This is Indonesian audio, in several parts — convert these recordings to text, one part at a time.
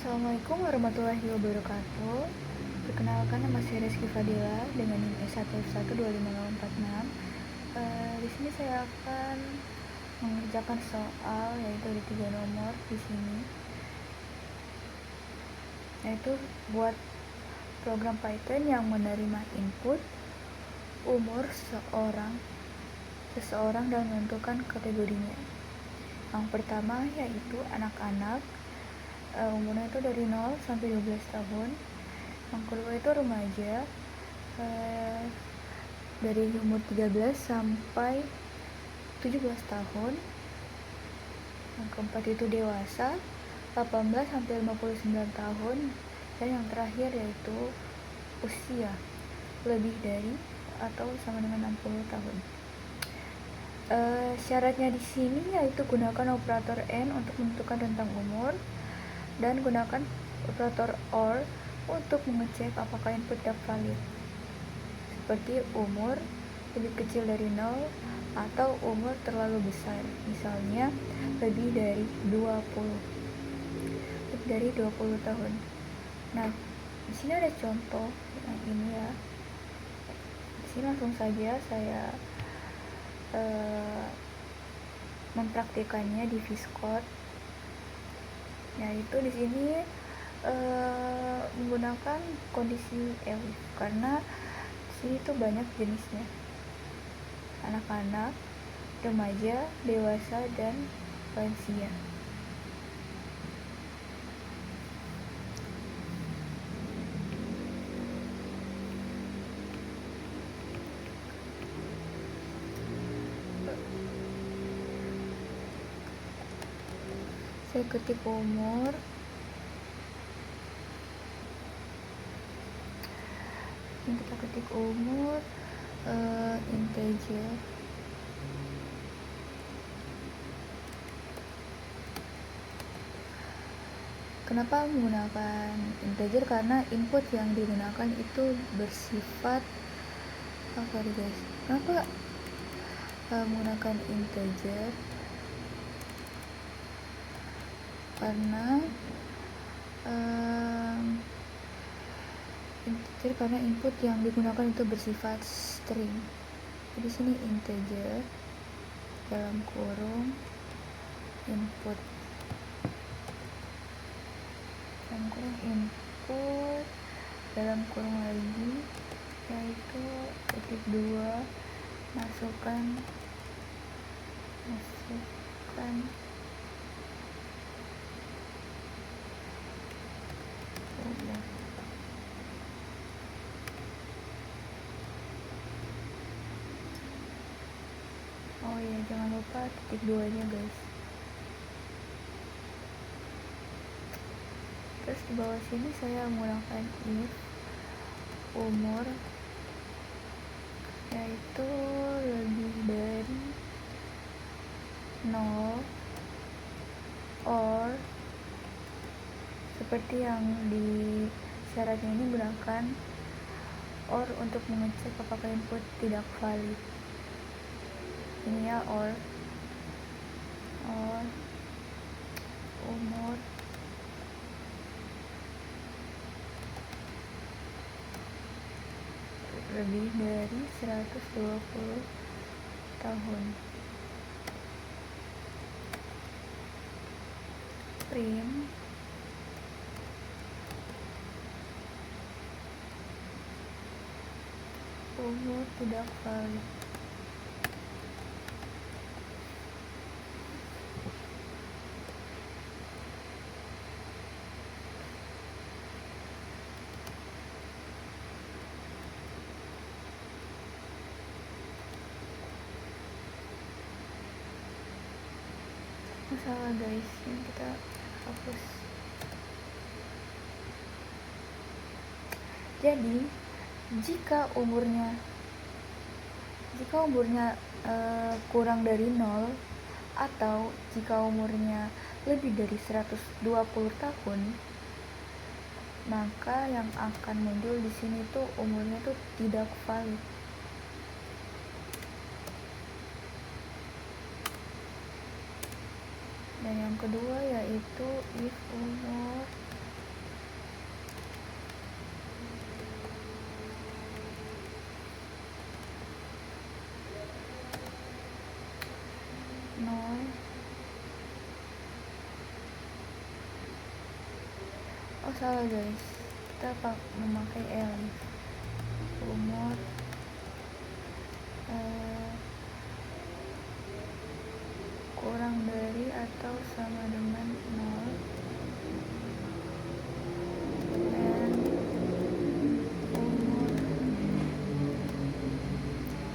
Assalamualaikum warahmatullahi wabarakatuh. Perkenalkan, nama saya Rizky Fadila dengan NIM S1F12546. Di sini saya akan mengerjakan soal, yaitu ada 3 nomor di sini, yaitu buat program Python yang menerima input umur seseorang dan menentukan kategorinya. Yang pertama yaitu anak-anak, umurnya itu dari 0 sampai 12 tahun. Yang kedua itu remaja, dari umur 13 sampai 17 tahun. Yang keempat itu dewasa, 18 sampai 59 tahun. Dan yang terakhir yaitu usia lebih dari atau sama dengan 60 tahun. Syaratnya di sini yaitu gunakan operator AND untuk menentukan rentang umur dan gunakan operator OR untuk mengecek apakah input tidak valid, seperti umur lebih kecil dari 0 atau umur terlalu besar, misalnya lebih dari 20 tahun. Nah, di sini ada contoh yang ini ya. Di sini langsung saja saya mempraktikannya di VS Code, yaitu di sini menggunakan kondisi elif karena di sini tuh banyak jenisnya: anak-anak, remaja, dewasa, dan lansia. Saya ketik umur, ini kita ketik umur integer. Kenapa menggunakan integer? Karena input yang digunakan itu bersifat guys? Kenapa menggunakan integer? Karena input yang digunakan itu bersifat string. Jadi sini integer dalam kurung input dalam kurung lagi, yaitu ketik 2, masukkan jangan lupa titik 2 nya guys. Terus di bawah sini saya menggunakan if umur yaitu lebih dari 0 or seperti yang di syaratnya ini, gunakan or untuk mengecek apakah input tidak valid. Ini ya, or umur lebih dari 120 tahun. Print umur tidak valid. Masalah guys, ini kita hapus. Jadi jika umurnya kurang dari 0 atau jika umurnya lebih dari 120 tahun, maka yang akan muncul di sini tuh umurnya tuh tidak valid. Dan yang kedua yaitu if umur salah guys, kita memakai L. Umur kurang dari atau sama dengan 0 dan umur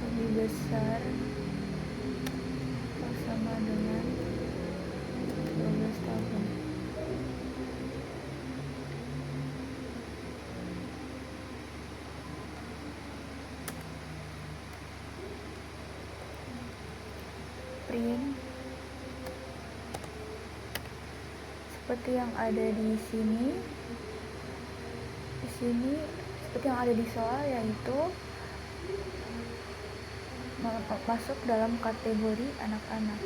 lebih besar atau sama dengan 12 tahun. Print seperti yang ada di sini. Seperti yang ada di soal, yaitu masuk dalam kategori anak-anak.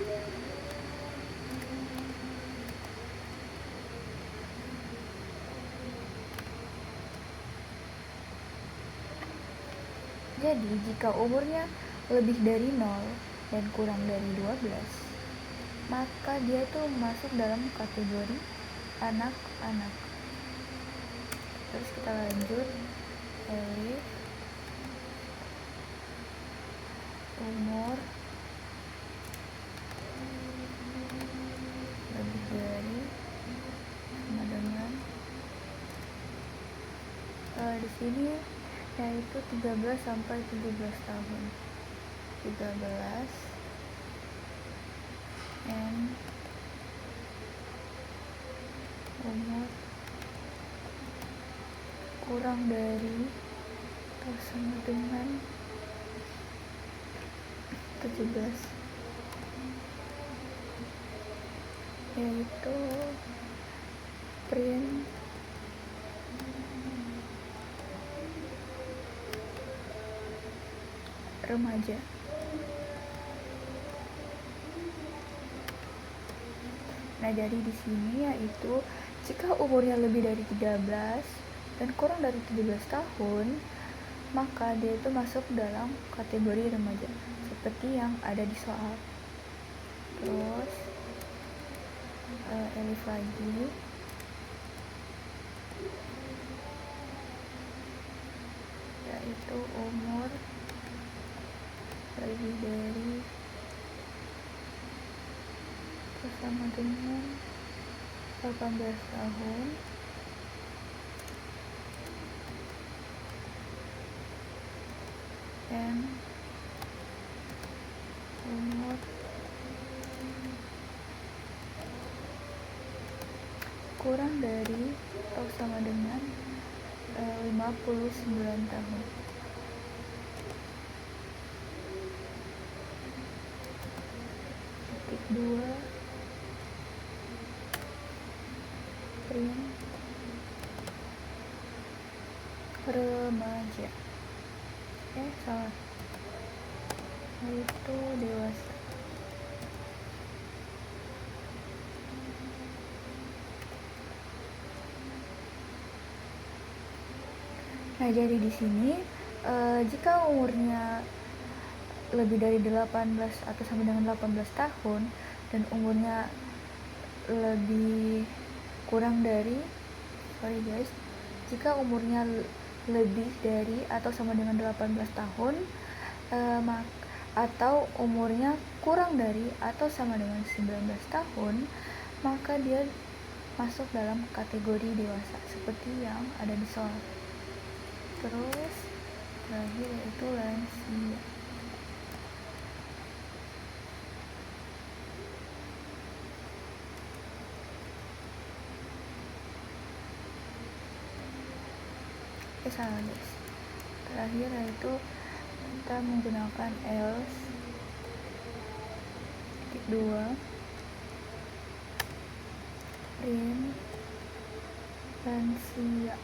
Jadi jika umurnya lebih dari 0 dan kurang dari 12, maka dia tuh masuk dalam kategori anak-anak. Terus kita lanjut. Elif umur lebih dari sama dengan di sini yaitu 13 sampai 17 tahun. 13 and umur kurang dari atau sama dengan 17, yaitu print remaja. Nah, jadi di sini yaitu jika umurnya lebih dari 13 dan kurang dari 17 tahun, maka dia itu masuk dalam kategori remaja seperti yang ada di soal. Terus Elif lagi yaitu umur lebih dari bersama dengan 18 tahun dan umur kurang dari atau sama dengan 59 tahun. Titik 2 print remaja. Salah, itu dewasa. Nah, jadi di sini jika umurnya lebih dari 18 atau sama dengan 18 tahun dan umurnya lebih kurang dari jika umurnya lebih dari atau sama dengan 18 tahun atau umurnya kurang dari atau sama dengan 19 tahun, maka dia masuk dalam kategori dewasa seperti yang ada di soal. Terus terakhir yaitu lansia. Salah guys, terakhir yaitu kita menggunakan else. Titik 2 print lansia.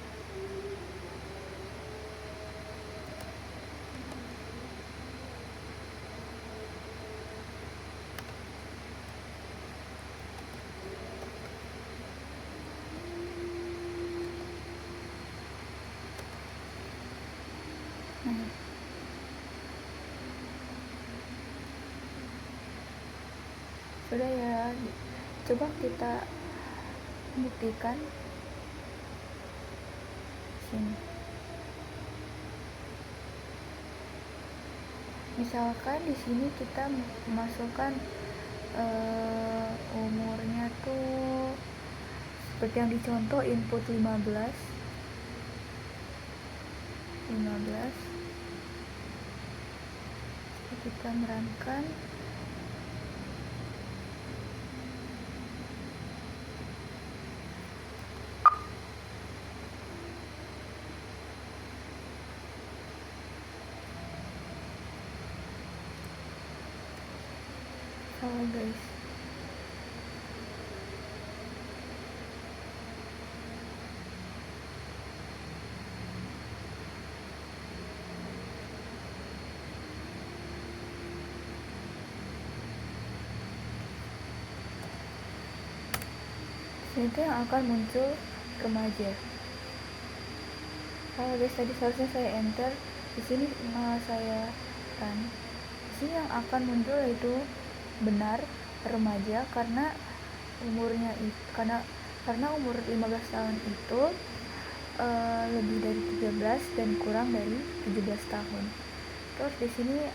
Sudah ya, coba kita buktikan. sini. Misalkan di sini kita masukkan umurnya tuh seperti yang dicontoh, input 15. Kita merankan. Salah guys. Itu yang akan muncul remaja. Kalau guys, tadi seharusnya saya enter, di sini malah saya run. Di sini yang akan muncul yaitu benar remaja, karena umurnya itu karena umur 15 tahun itu lebih dari 13 dan kurang dari 17 tahun. Terus di sini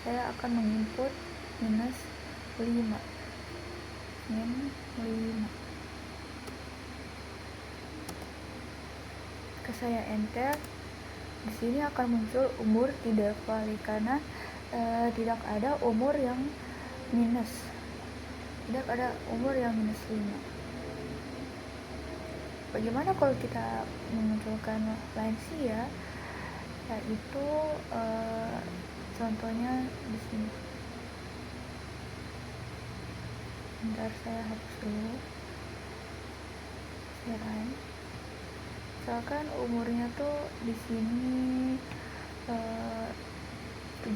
saya akan menginput minus 5. Saya enter, di sini akan muncul umur tidak valid karena tidak ada umur yang minus. Tidak ada umur yang minus 5. Bagaimana kalau kita memunculkan lansia? Yaitu contohnya di sini. Bentar, saya hapus dulu. Misalkan umurnya tuh di sini 78.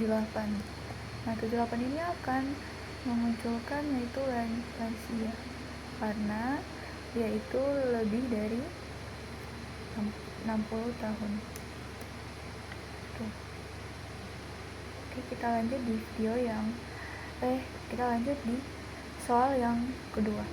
Nah, 78 ini akan memunculkan yaitu lansia karena dia itu lebih dari 60 tahun. Tuh. Oke, kita lanjut di video yang kita lanjut di soal yang kedua.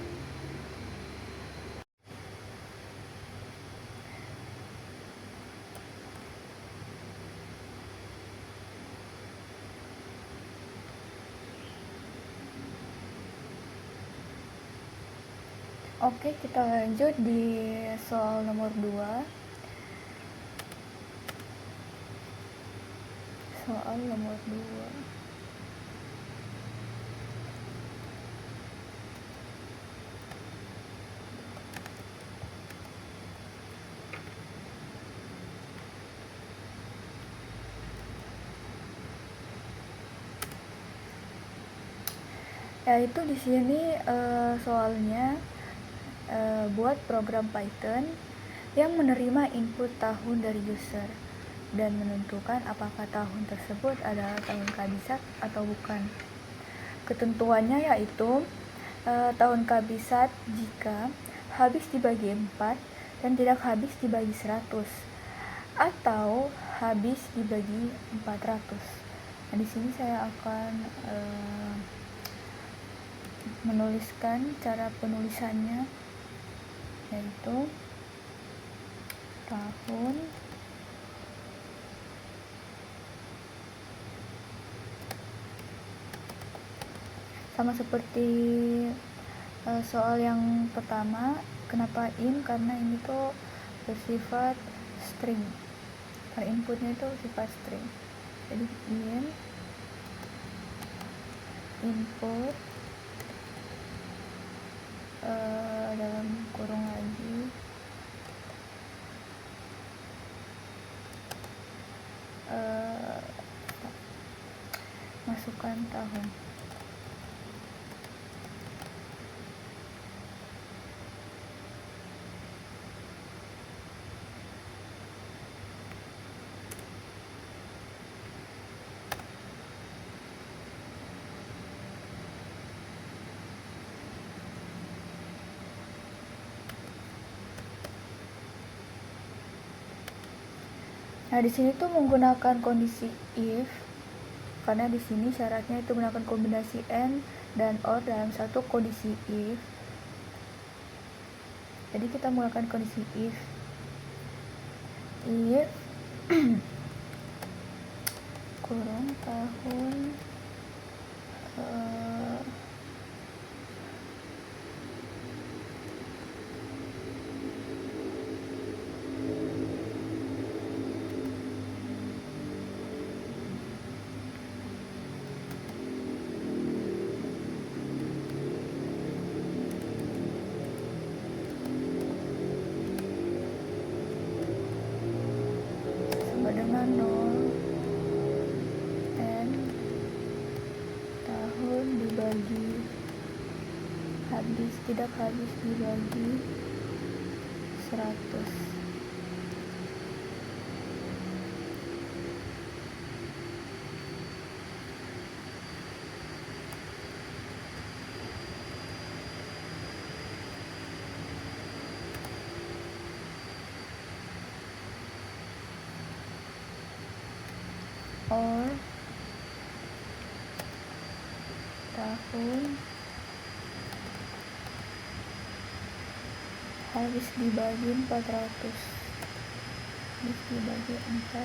Oke, kita lanjut di soal nomor 2. Soal nomor 2. Yaitu di sini soalnya buat program Python yang menerima input tahun dari user dan menentukan apakah tahun tersebut adalah tahun kabisat atau bukan. Ketentuannya yaitu tahun kabisat jika habis dibagi 4 dan tidak habis dibagi 100 atau habis dibagi 400. Nah, di sini saya akan menuliskan cara penulisannya, yaitu tahun sama seperti soal yang pertama. Kenapa in? Karena ini tuh bersifat string, karena inputnya itu bersifat string. Jadi input dalam kurung lagi masukkan tahun. Nah, di sini tuh menggunakan kondisi if, karena di sini syaratnya itu menggunakan kombinasi and dan or dalam satu kondisi if. Jadi kita menggunakan kondisi if. if kurang tahun sama dengan 0 n tahun dibagi tidak habis dibagi 100. Or tahun habis dibagi 400. Habis dibagi 400.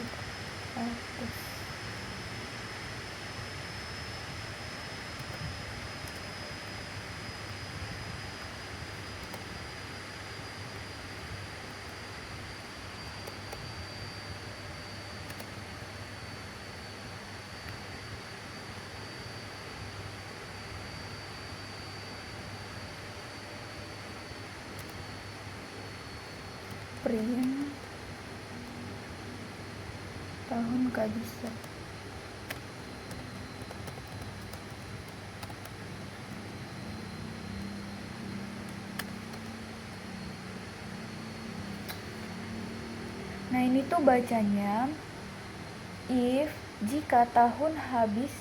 Print tahun kehabisan. Nah, ini tuh bacanya if jika tahun habis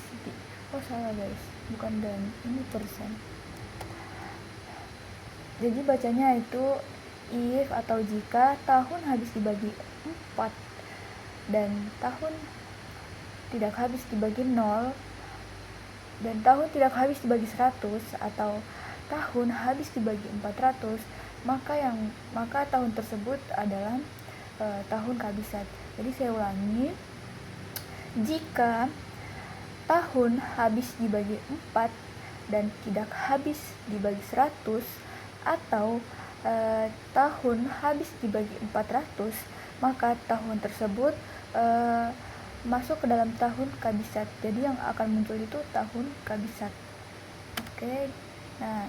oh salah guys, bukan dan, ini persen. Jadi bacanya itu if atau jika tahun habis dibagi 4 dan tahun tidak habis dibagi 0 dan tahun tidak habis dibagi 100 atau tahun habis dibagi 400, maka tahun tersebut adalah tahun kehabisan. Jadi saya ulangi, jika tahun habis dibagi 4 dan tidak habis dibagi 100 atau tahun habis dibagi 400, maka tahun tersebut masuk ke dalam tahun kehabisan. Jadi yang akan muncul itu tahun kehabisan. Oke. Nah,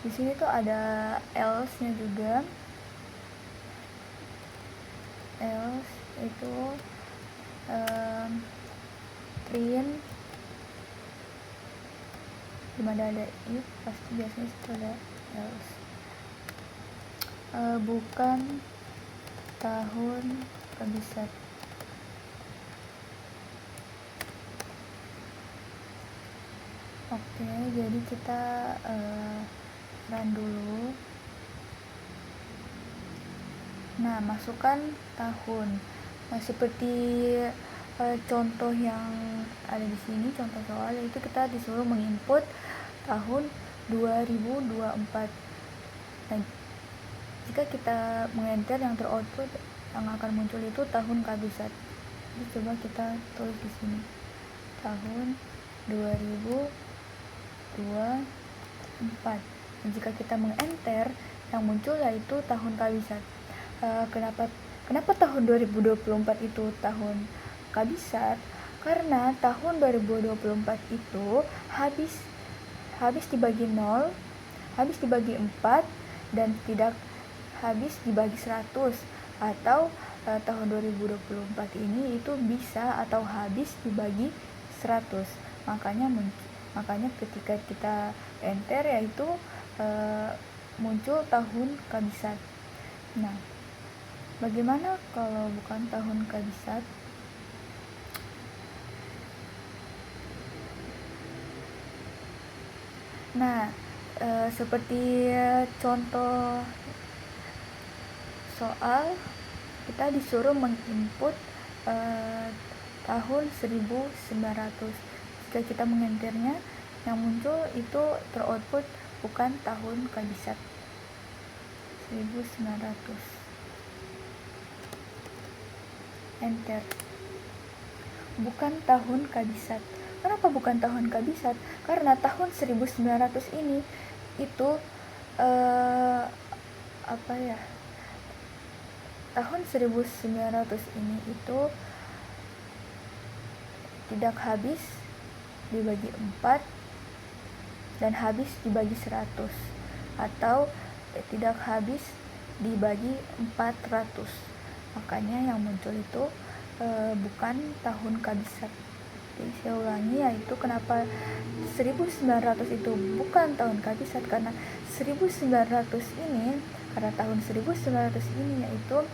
di sini tuh ada else-nya juga. Else itu print dimana ada if pasti biasanya itu ada else. Bukan tahun kehabisan. Oke, jadi kita run dulu. Nah, masukkan tahun. Nah, seperti contoh yang ada di sini, contoh soal, yaitu kita disuruh menginput tahun 2024. Nah, jika kita mengenter, yang teroutput yang akan muncul itu tahun kehabisan. Jadi coba kita tulis di sini tahun 2024. Dan jika kita mengenter, yang muncul yaitu tahun kehabisan. Kenapa tahun 2024 itu tahun kehabisan? Karena tahun 2024 itu habis dibagi 0, habis dibagi 4 dan tidak habis dibagi 100, atau tahun 2024 ini itu bisa atau habis dibagi 100. Makanya ketika kita enter yaitu muncul tahun kehabisan. Nah, bagaimana kalau bukan tahun kehabisan? Nah, seperti contoh soal, kita disuruh menginput tahun 1900. Jika kita mengenternya, yang muncul itu teroutput bukan tahun kehabisan 1900. enter. Bukan tahun kabisat. Kenapa bukan tahun kabisat? Karena tahun 1900 ini itu tahun 1900 ini itu tidak habis dibagi 4 dan habis dibagi 100, atau tidak habis dibagi 400. Makanya yang muncul itu bukan tahun kabisat. Jadi saya ulangi, yaitu kenapa 1900 itu bukan tahun kabisat, karena 1900 ini, karena tahun 1900 ini yaitu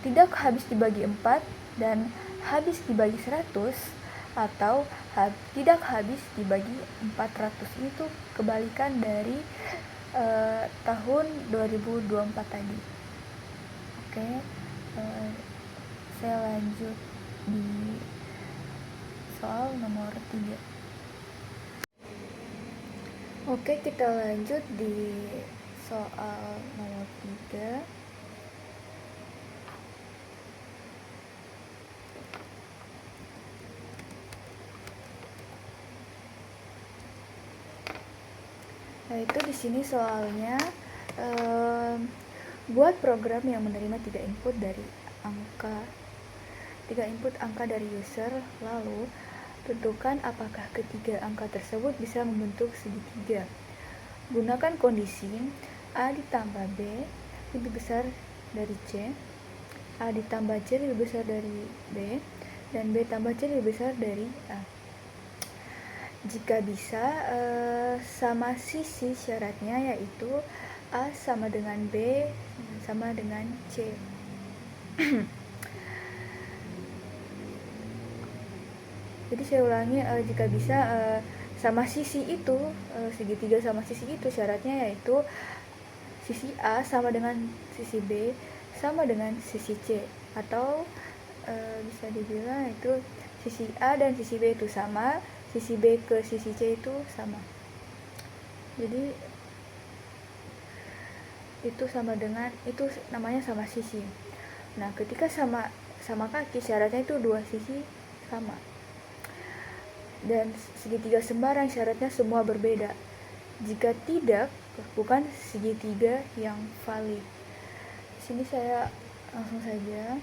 tidak habis dibagi 4 dan habis dibagi 100, atau tidak habis dibagi 400. Itu kebalikan dari tahun 2024 tadi. Oke, saya lanjut di soal nomor 3. Oke, kita lanjut di soal nomor 3. Yaitu di sini soalnya buat program yang menerima 3 input angka dari user, lalu tentukan apakah ketiga angka tersebut bisa membentuk segitiga. Gunakan kondisi A ditambah B lebih besar dari C, A ditambah C lebih besar dari B, dan B tambah C lebih besar dari A. Jika bisa, sama sisi syaratnya, yaitu A sama dengan B sama dengan C. Jadi saya ulangi, jika bisa sama sisi itu, segitiga sama sisi itu syaratnya yaitu sisi A sama dengan sisi B sama dengan sisi C, atau bisa dibilang itu sisi A dan sisi B itu sama, sisi B ke sisi C itu sama. Jadi itu sama dengan, itu namanya sama sisi. Nah, ketika sama kaki, syaratnya itu dua sisi sama. Dan segitiga sembarang syaratnya semua berbeda. Jika tidak, bukan segitiga yang valid. Di sini saya langsung saja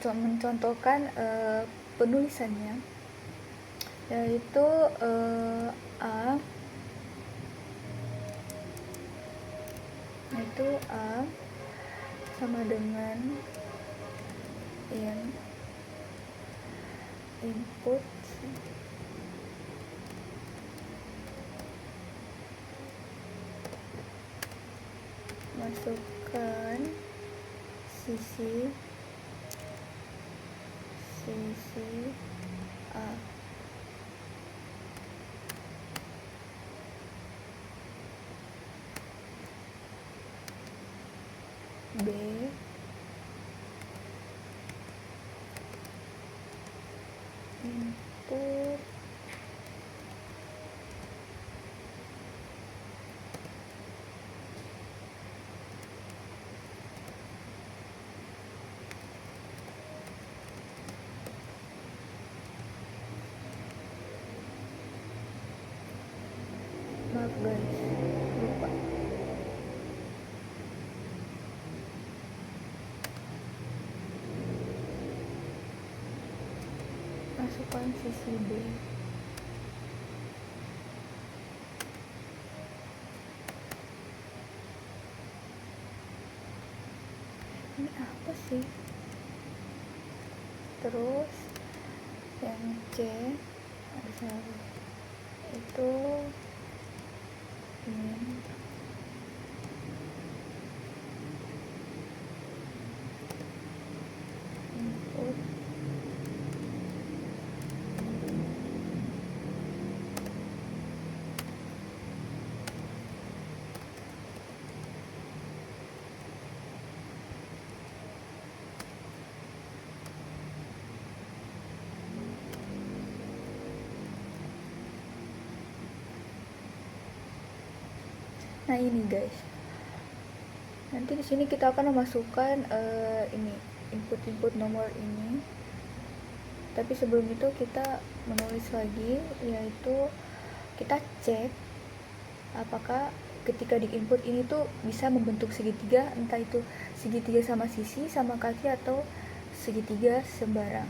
mencontohkan penulisannya, yaitu A sama dengan input masukkan sisi A. B input maaf guys, lupa. Masukkan sisi B. Ini apa sih? Terus yang C ada salah, itu ini input Nah ini guys, Nanti di sini kita akan memasukkan ini input nomor ini. Tapi sebelum itu kita menulis lagi, yaitu kita cek apakah ketika di input ini tuh bisa membentuk segitiga, entah itu segitiga sama sisi, sama kaki, atau segitiga sembarang.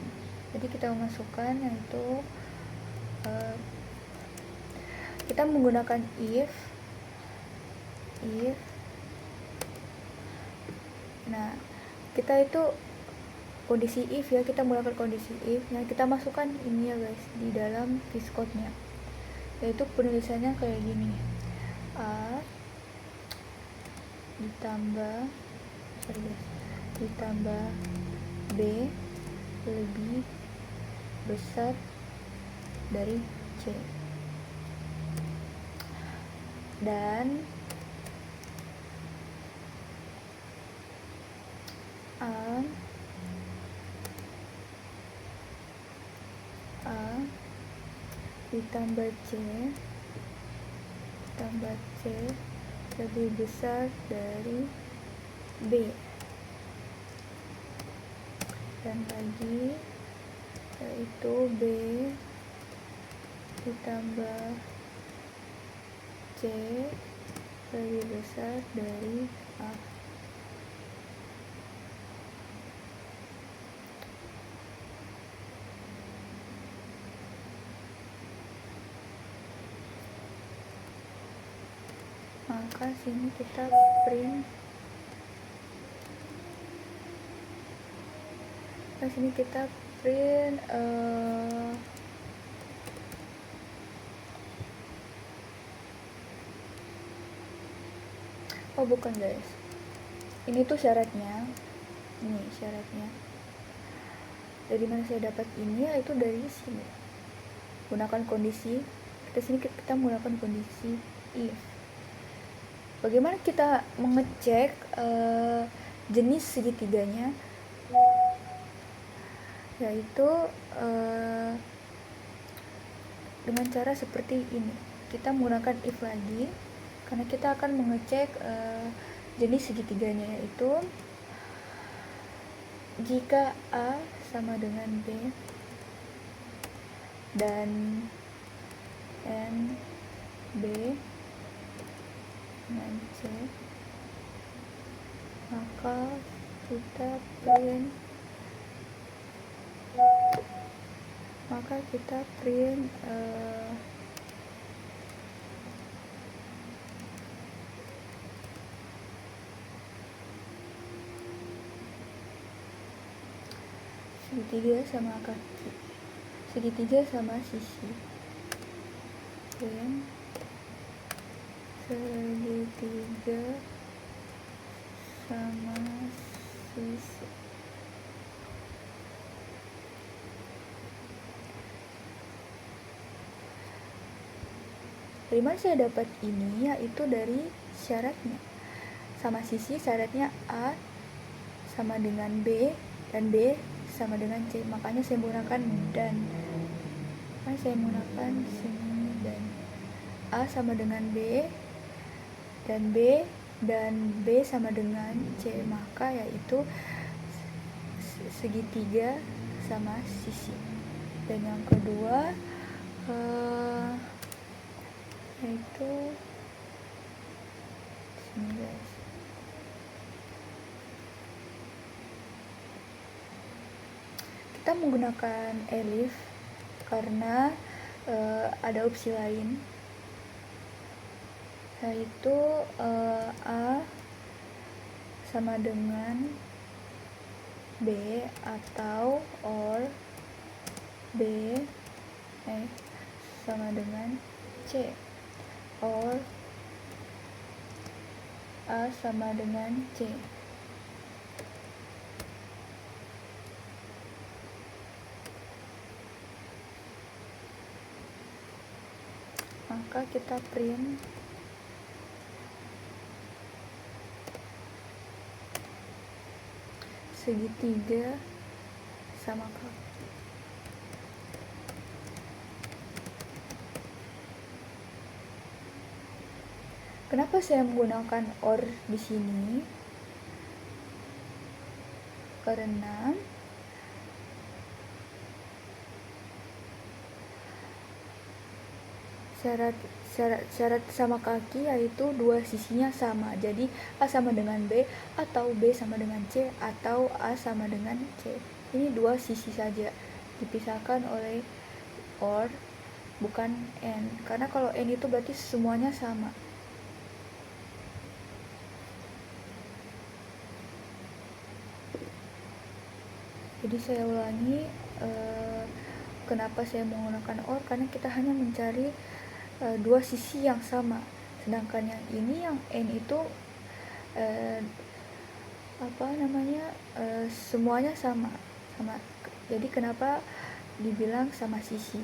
Jadi kita memasukkan yaitu kita menggunakan if. Nah, kita itu kondisi if ya, kita menggunakan kondisi if. Nah, kita masukkan ini ya guys di dalam VS-Code-nya. Yaitu penulisannya kayak gini. A ditambah B lebih besar dari C. Dan A ditambah C lebih besar dari B. Dan lagi yaitu B ditambah C lebih besar dari A. Maka sini kita print, oh bukan guys, ini tuh syaratnya. Ini syaratnya. Dari mana saya dapat ini? Yaitu dari sini. Gunakan kondisi. Kita menggunakan kondisi if. Bagaimana kita mengecek jenis segitiganya? Yaitu dengan cara seperti ini. Kita menggunakan if lagi, karena kita akan mengecek jenis segitiganya, yaitu jika A sama dengan B dan N B dengan C, maka kita print segitiga sama kaki, segitiga sama sisi, print segitiga sama sisi. Dari mana saya dapat ini? Yaitu dari syaratnya. Sama sisi syaratnya A sama dengan B dan B sama dengan C. Makanya saya menggunakan dan. Dan A sama dengan B dan B sama dengan C, maka yaitu segitiga sama sisi. Dan yang kedua yaitu sini guys. Kita menggunakan elif karena ada opsi lain, yaitu A sama dengan B atau or B sama dengan C, or A sama dengan C. Maka kita print segitiga sama kaki. Kenapa saya menggunakan or di sini? karena syarat sama kaki yaitu dua sisinya sama. Jadi A sama dengan B, atau B sama dengan C, atau A sama dengan C. Ini dua sisi saja, dipisahkan oleh OR, bukan N. Karena kalau N itu berarti semuanya sama. Jadi saya ulangi, kenapa saya menggunakan OR, karena kita hanya mencari dua sisi yang sama, sedangkan yang ini, yang N itu semuanya sama. Jadi kenapa dibilang sama sisi.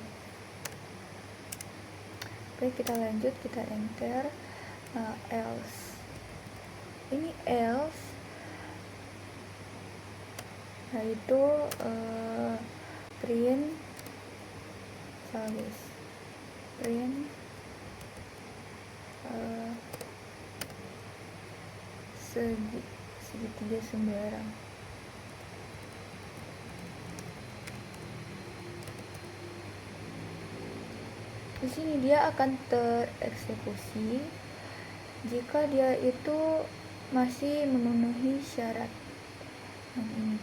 Oke, kita lanjut, kita enter else. Ini else yaitu print segitiga sembarang. Di sini dia akan tereksekusi jika dia itu masih memenuhi syarat yang ini.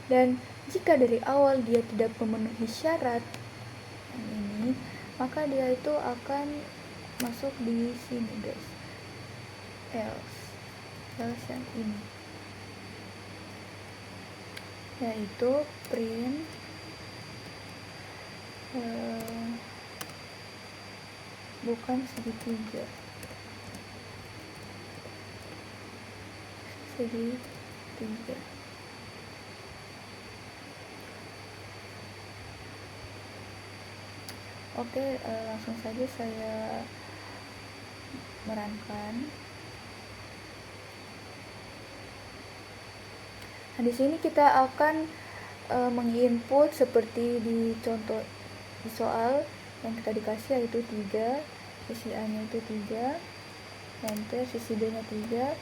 Dan jika dari awal dia tidak memenuhi syarat yang ini, maka dia itu akan masuk di sini, guys. Else yang ini, yaitu print bukan segitiga. Oke, langsung saja saya merankan. Nah, di sini kita akan menginput seperti di contoh di soal yang kita dikasih, yaitu 3, sisi A nya itu 3, enter, sisi B nya 3,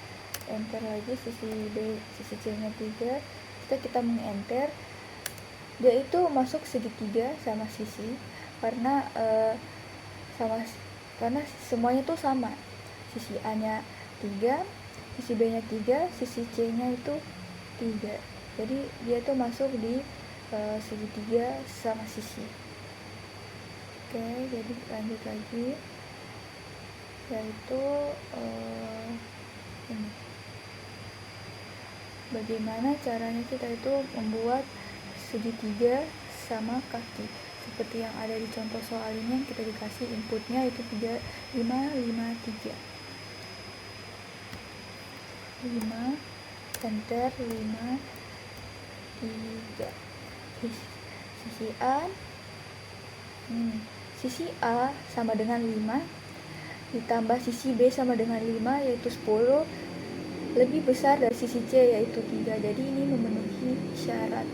enter lagi, sisi B, sisi C nya 3. Kita mengenter, dia itu masuk segitiga sama sisi karena karena semuanya itu sama. Sisi A nya 3, sisi B nya 3, sisi C nya itu 3. Jadi dia itu masuk di segitiga sama sisi. Oke, jadi lanjut lagi, yaitu ini. Bagaimana caranya kita itu membuat segitiga sama kaki, seperti yang ada di contoh soal ini, yang kita dikasih inputnya itu 3, 5, 5, 3. 5, enter, 5, 3. Sisi A, sisi A sama dengan 5, ditambah sisi B sama dengan 5, yaitu 10, lebih besar dari sisi C, yaitu 3. Jadi ini memenuhi syarat.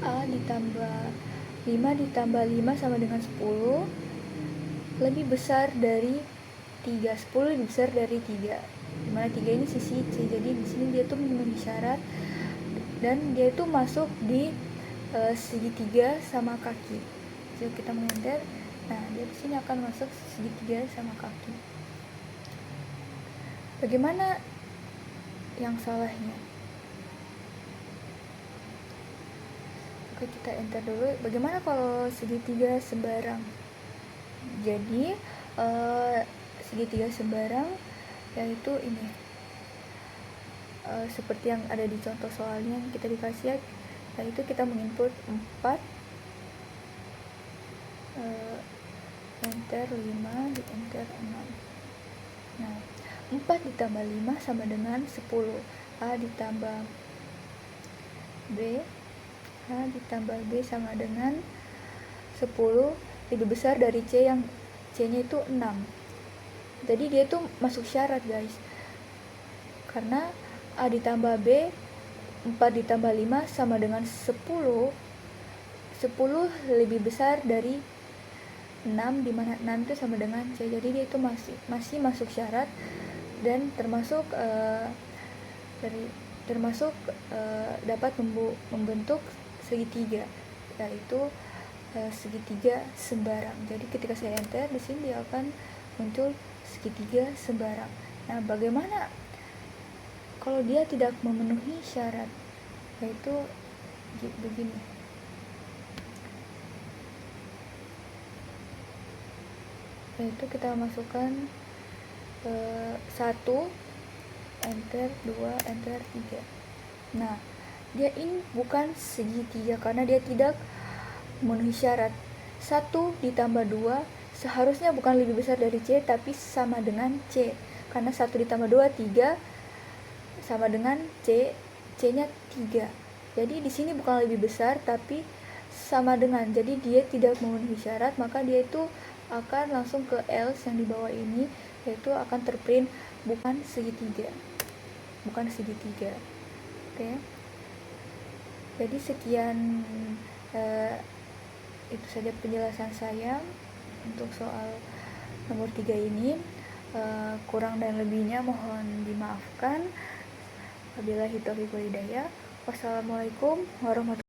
A ditambah 5 ditambah 5 sama dengan 10, lebih besar dari 3. 10 lebih besar dari 3, dimana 3 ini sisi C. Jadi di sini dia tuh memenuhi syarat dan dia itu masuk di segitiga sama kaki. Jadi kita mengenter, nah dia di sini akan masuk segitiga sama kaki. Bagaimana yang salahnya? Oke, kita enter dulu. Bagaimana kalau segitiga sembarang? Jadi segitiga sembarang yaitu ini, seperti yang ada di contoh soalnya yang kita dikasih, yaitu kita menginput 4, enter 5, di enter 6. Nah, 4 ditambah 5 sama dengan 10. A ditambah B, A ditambah B sama dengan 10, lebih besar dari C, yang C nya itu 6. Jadi dia itu masuk syarat, guys, karena A ditambah B, 4 ditambah 5 sama dengan 10. 10 lebih besar dari 6, dimana 6 itu sama dengan C. Jadi dia itu masih masuk syarat dan termasuk termasuk dapat membentuk segitiga, yaitu segitiga sembarang. Jadi ketika saya enter di sini dia akan muncul segitiga sembarang. Nah, bagaimana kalau dia tidak memenuhi syarat? Yaitu begini. Yaitu kita masukkan 1, enter, 2, enter, 3. Nah, dia ini bukan segitiga karena dia tidak memenuhi syarat. 1 ditambah 2 seharusnya bukan lebih besar dari C, tapi sama dengan C. Karena 1 ditambah 2, 3, sama dengan C, C-nya 3. Jadi di sini bukan lebih besar, tapi sama dengan. Jadi dia tidak memenuhi syarat, maka dia itu akan langsung ke else yang di bawah ini, yaitu akan terprint bukan segitiga. Oke. Jadi sekian itu saja penjelasan saya untuk soal nomor 3 ini. Kurang dan lebihnya mohon dimaafkan. Wabillahi taufiq wal hidayah. Wassalamualaikum warahmatullahi wabarakatuh.